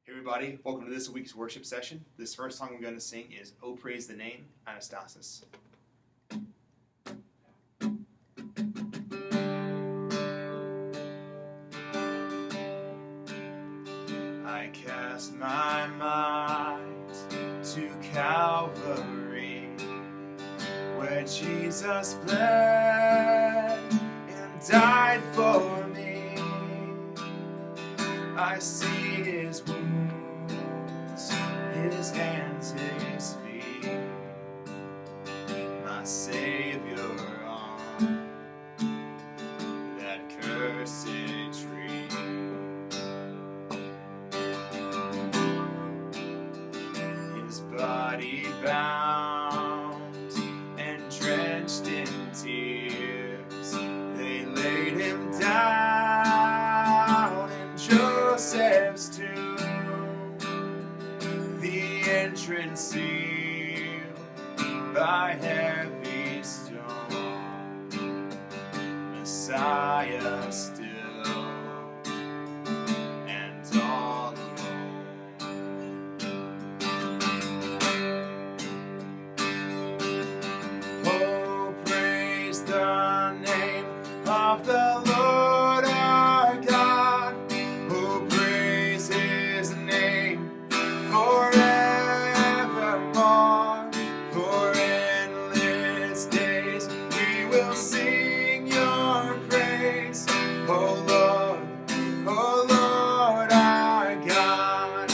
Hey everybody, welcome to this week's worship session. This first song we're going to sing is "Oh Praise the Name, Anastasis." I cast my mind to Calvary, where Jesus bled and died for me. I see his wounds, his hands, his feet, my Savior on that cursed tree. His body bound and drenched in tears, they laid him down in Joseph's tomb, the entrance sealed by heavy stone, Messiah still and all alone. Oh, praise the name of the Lord our God. Oh, praise his name forevermore. For endless days we will sing your praise. Oh Lord our God.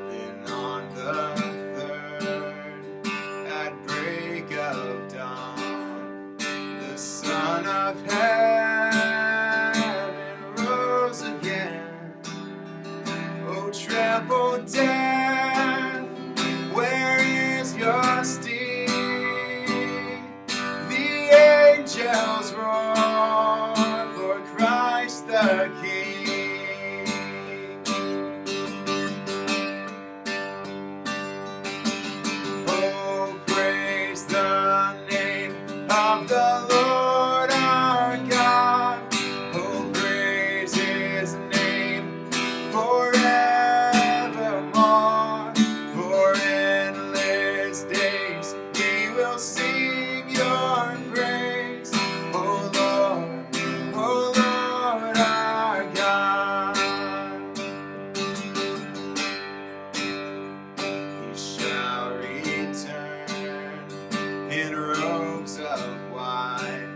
Then on the third, at break of dawn, the Son of Heaven rose again. O tremble death, where is your sting? The angels roar for Christ the King. Oh, praise the name of the Lord our God. Oh, praise his name forevermore. For endless days we will sing your praise. Oh Lord our God. He shall return in robes of white.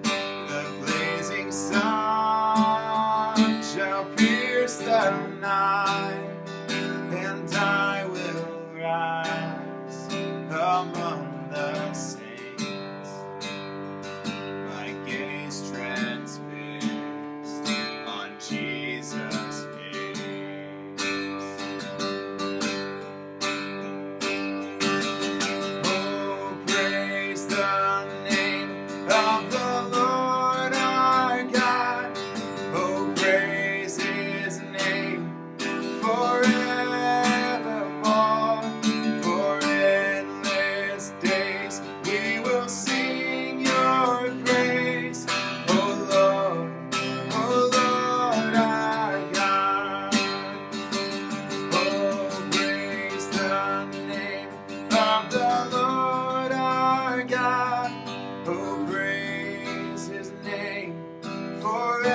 The blazing sun shall pierce the night, and I will rise among the saints, my gaze transfixed on Jesus' face. Oh, praise the name of the Lord our God. Oh, praise his name forevermore. For endless days we will sing your praise. Oh Lord our God. Oh, praise the name of the Lord our God. Oh, praise his name forevermore.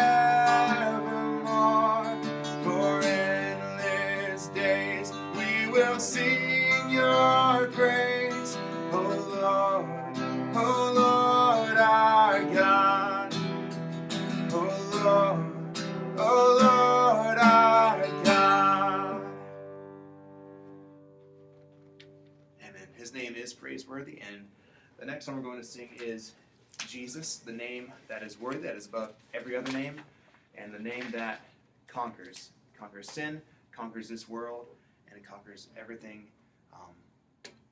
For endless days we will sing your praise. Oh Lord our God. Oh Lord our God. Amen. His name is praiseworthy, and the next song we're going to sing is Jesus, the name that is worthy, that is above every other name, and the name that conquers sin, conquers this world, and it conquers everything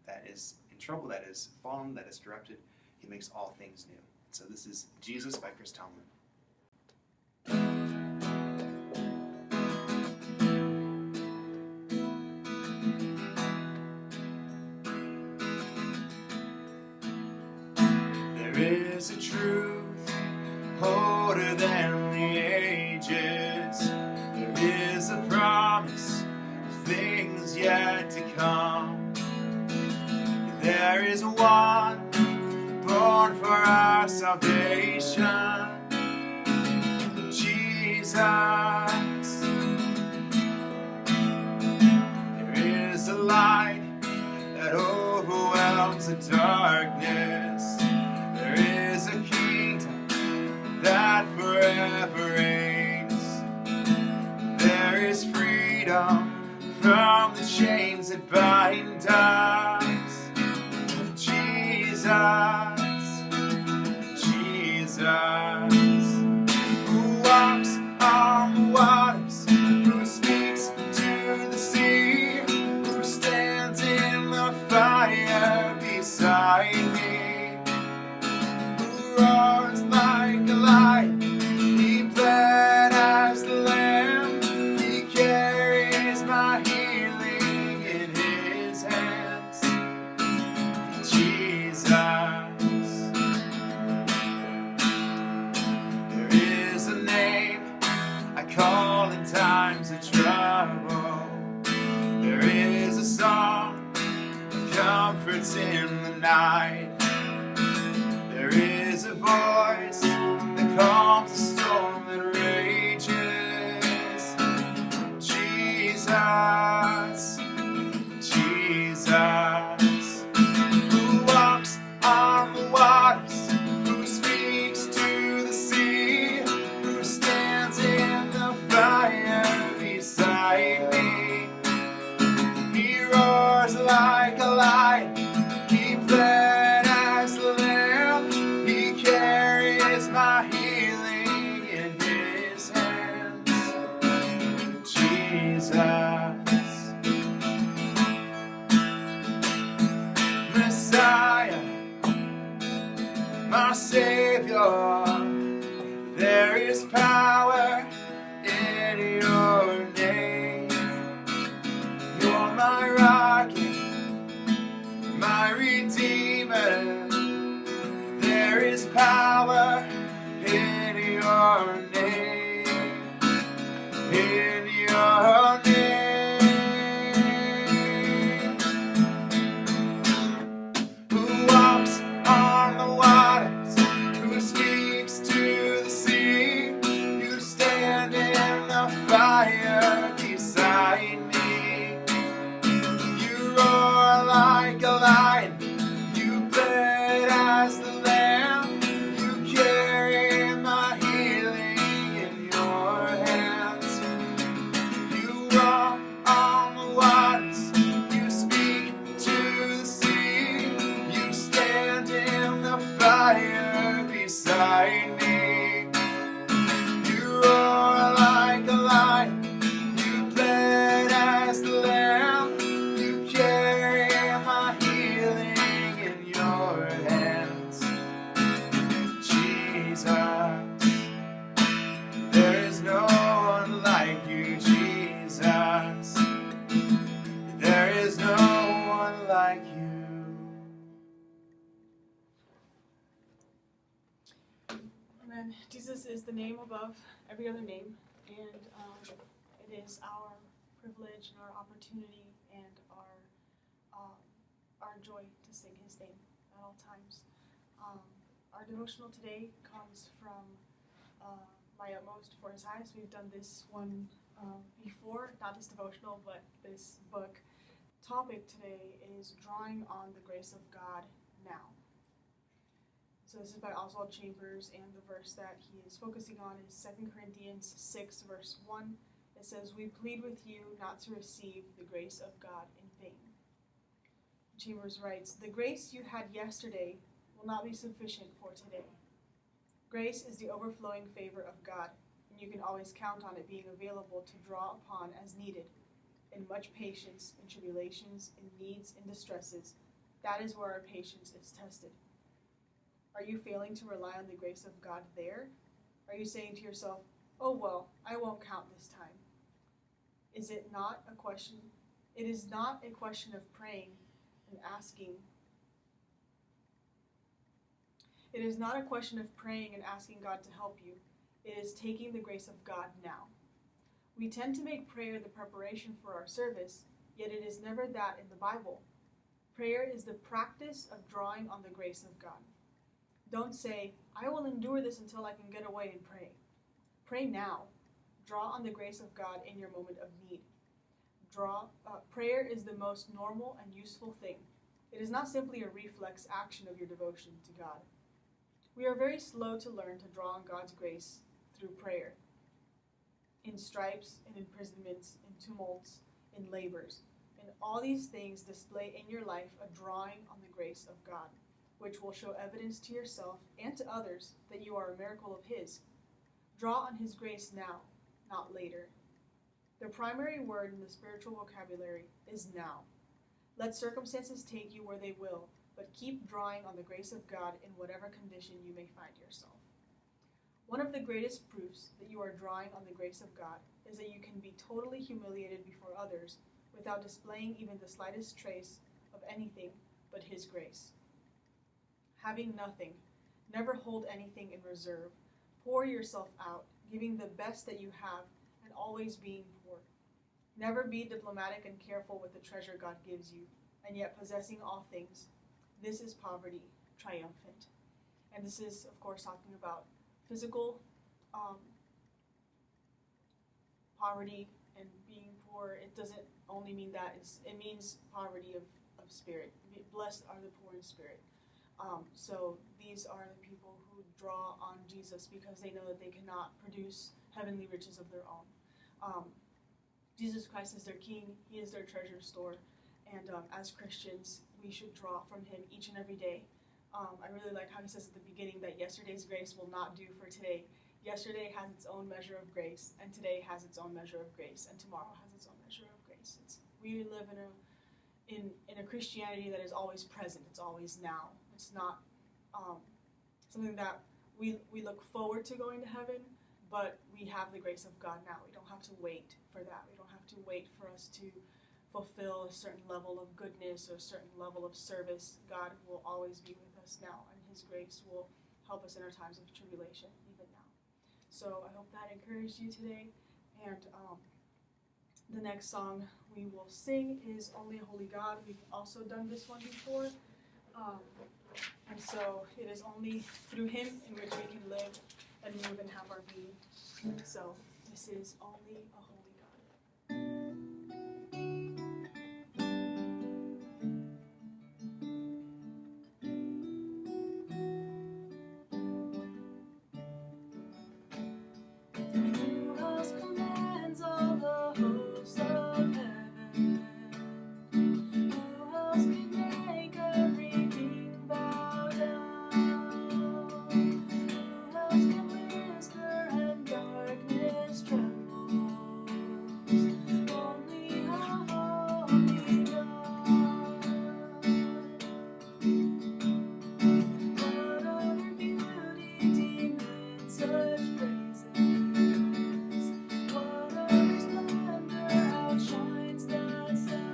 that is in trouble, that is fallen, that is corrupted. He makes all things new. So this is Jesus by Chris Tomlin. There is a truth older than the ages. salvation. Jesus, there is a light that overwhelms the darkness. There is a kingdom that forever reigns. There is freedom from the chains that bind us. Jesus, Jesus, who walks on the waters, who speaks to the sea, who stands in the fire beside me, who roars like a lion, he bled as the lamb, he carries my healing in his hands. Jesus, there is a name I call in times of trouble. There is a song that comforts in the night. There is a voice that calms the storm that rages. Jesus, Jesus, who walks on the waters, who speaks to the sea, who stands in the fire beside me. He roars like a lion, he bled as the lamb, he carries my healing in his hands. Jesus, Messiah, my Savior, there is power in your name. You're my rocket, my Redeemer. There is power in your name, in your name. Who walks on the waters, who speaks to the sea, you stand in the fire beside me. You roar like a lion, you bled as the lamb, you carry my healing in your hands. You walk on the waters, you speak to the sea, you stand in the fire beside me. You roar like a lion, you bled as the lamb, you carry my healing in your hands. Jesus, there is no one like you, Jesus. There is no one like you. Amen. Jesus is the name above every other name, and it is our privilege and our opportunity and our joy to sing His name at all times. Our devotional today comes from My Utmost for His Highest. We've done this one before, not this devotional, but this book. Topic today is drawing on the grace of God now. So this is by Oswald Chambers, and the verse that he is focusing on is 2 Corinthians 6, verse 1. It says, "We plead with you not to receive the grace of God in vain." Chambers writes, "The grace you had yesterday will not be sufficient for today. Grace is the overflowing favor of God, and you can always count on it being available to draw upon as needed. In much patience, in tribulations, in needs, in distresses, that is where our patience is tested. Are you failing to rely on the grace of God there? Are you saying to yourself, oh well, I won't count this time? It is not a question of praying and asking. It is not a question of praying and asking God to help you. It is taking the grace of God now. We tend to make prayer the preparation for our service, yet it is never that in the Bible. Prayer is the practice of drawing on the grace of God. Don't say, I will endure this until I can get away and pray. Pray now. Draw on the grace of God in your moment of need. Prayer is the most normal and useful thing. It is not simply a reflex action of your devotion to God. We are very slow to learn to draw on God's grace through prayer. In stripes, in imprisonments, in tumults, in labors. In all these things, display in your life a drawing on the grace of God, which will show evidence to yourself and to others that you are a miracle of His. Draw on His grace now, not later. The primary word in the spiritual vocabulary is now. Let circumstances take you where they will, but keep drawing on the grace of God in whatever condition you may find yourself. One of the greatest proofs that you are drawing on the grace of God is that you can be totally humiliated before others without displaying even the slightest trace of anything but His grace. Having nothing, never hold anything in reserve. Pour yourself out, giving the best that you have and always being poor. Never be diplomatic and careful with the treasure God gives you, and yet possessing all things. This is poverty triumphant. And this is, of course, talking about physical poverty and being poor. It doesn't only mean that. It means poverty of spirit. Blessed are the poor in spirit. So these are the people who draw on Jesus because they know that they cannot produce heavenly riches of their own. Jesus Christ is their King. He is their treasure store. And as Christians, we should draw from Him each and every day. I really like how He says at the beginning that yesterday's grace will not do for today. Yesterday has its own measure of grace, and today has its own measure of grace, and tomorrow has its own measure of grace. We live in a Christianity that is always present. It's always now. It's not something that we look forward to going to heaven, but we have the grace of God now. We don't have to wait for that. We don't have to wait for us to fulfill a certain level of goodness or a certain level of service. God will always be with us now, and His grace will help us in our times of tribulation, even now. So I hope that encouraged you today. And the next song we will sing is Only a Holy God. We've also done this one before. And so it is only through Him in which we can live and move and have our being. So this is Only a Holy God. Who else commands all the hosts of heaven? Who else can make everything bow down? Who else can whisper and darkness trembles? Only a holy God. What other beauty demands such praises? What other splendor outshines the sun?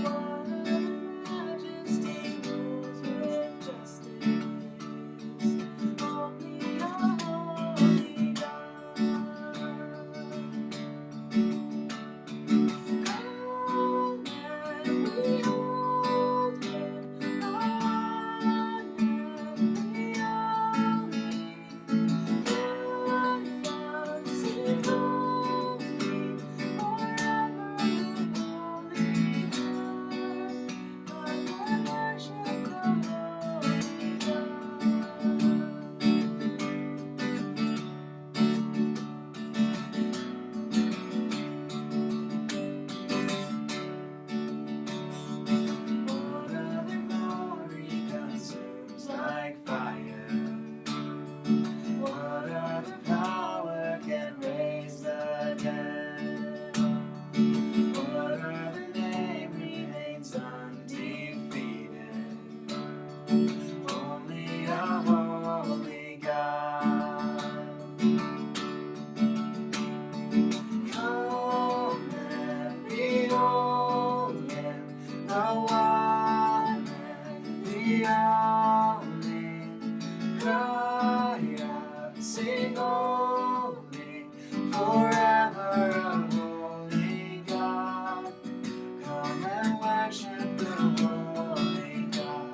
What other majesty rules with justice? Only a holy God. Come and behold Him, the one and the only. Cry out, sing holy, forever holy God. Come and worship the holy God. What other glory consumes like fire? What other power can raise the dead? What other name remains undefeated? Only a holy God. Come and behold Him, the one and the only. Cry out, sing holy, forever a holy God. Come and worship the holy God.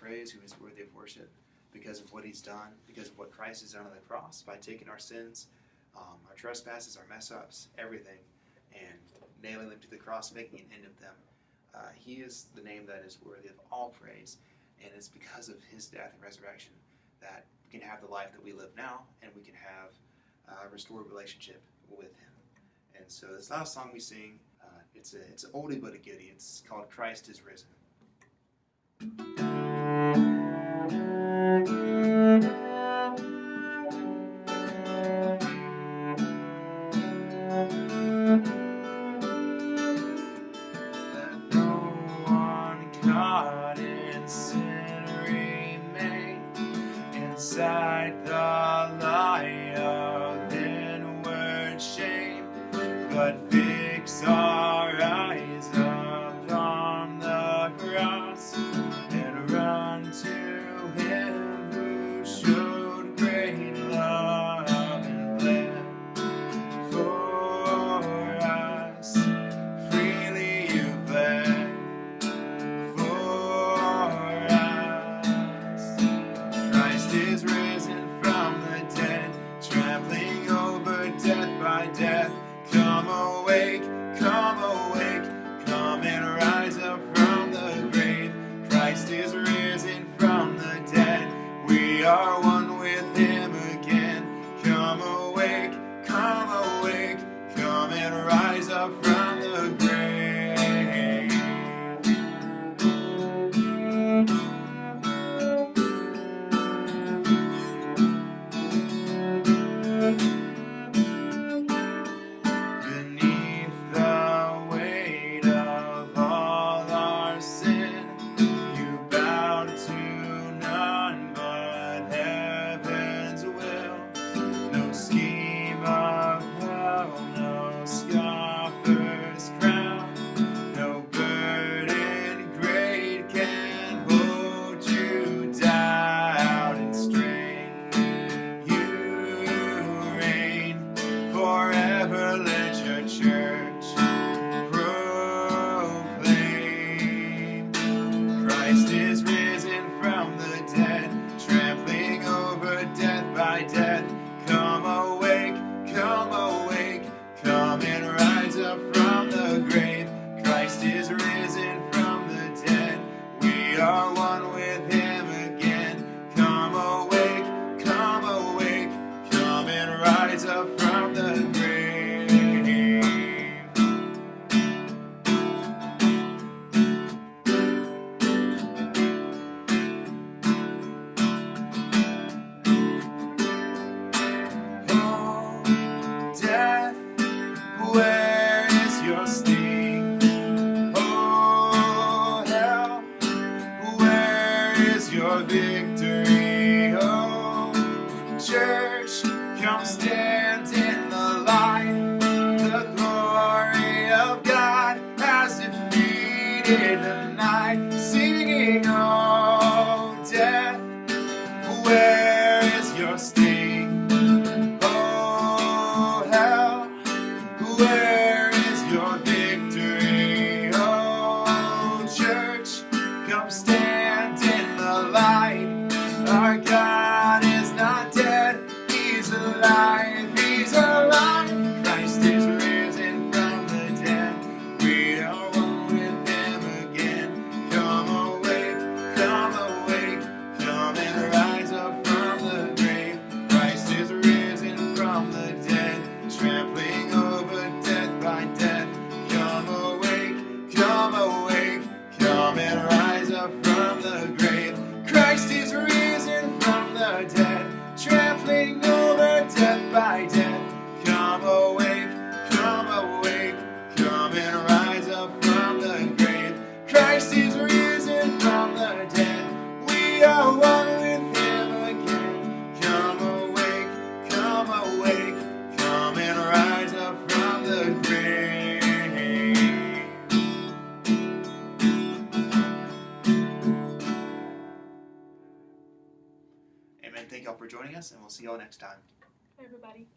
praise, who is worthy of worship because of what he's done, because of what Christ has done on the cross by taking our sins, our trespasses, our mess-ups, everything, and nailing them to the cross, making an end of them. He is the name that is worthy of all praise, and it's because of his death and resurrection that we can have the life that we live now, and we can have a restored relationship with him. And so this last song we sing, it's an oldie but a goodie. It's called Christ is Risen. Inside the lie of inward shame, but fix our eyes upon the cross and run to him who showed great love and bled for us. Freely you bled for us. Christ is risen from the dead, trampling over death by death. Come awake, come and rise up from the grave. Christ is risen from the dead, we are one with him again. Come awake, come and rise up from the grave. Beneath the weight of all our sin, you bowed to none but heaven's will. No scheme of hell, no scoffer's crown, no burden great can hold you down and strain. You reign forever, let your church proclaim. Christ is risen from the dead, trampling over death by death. Come awake, come and rise up from the grave. Christ is risen from the dead, we are one with him again. Come awake, come and rise up from the grave. Oh, death, where is your sting? Oh, hell, where is your victory? Oh, church, come stand in the light. The glory of God has defeated the night. Singing, oh, death, where is your sting? Oh, hell, where is your victory? Oh, church, come stand in the light. Our God is not dead, he's alive, he's alive. Christ is risen from the dead, we are one with him again. Come awake, come and rise up from the grave. Christ is risen from the dead, trampling over death by death. Come awake, come and rise up from the grave. Christ is risen from the dead, trampling over death by death. Come awake, come and rise up from the grave. Christ is risen from the dead, we are one with him again. Come awake, come and rise up from the grave. Amen. Thank y'all for joining us, and we'll see y'all next time. Everybody.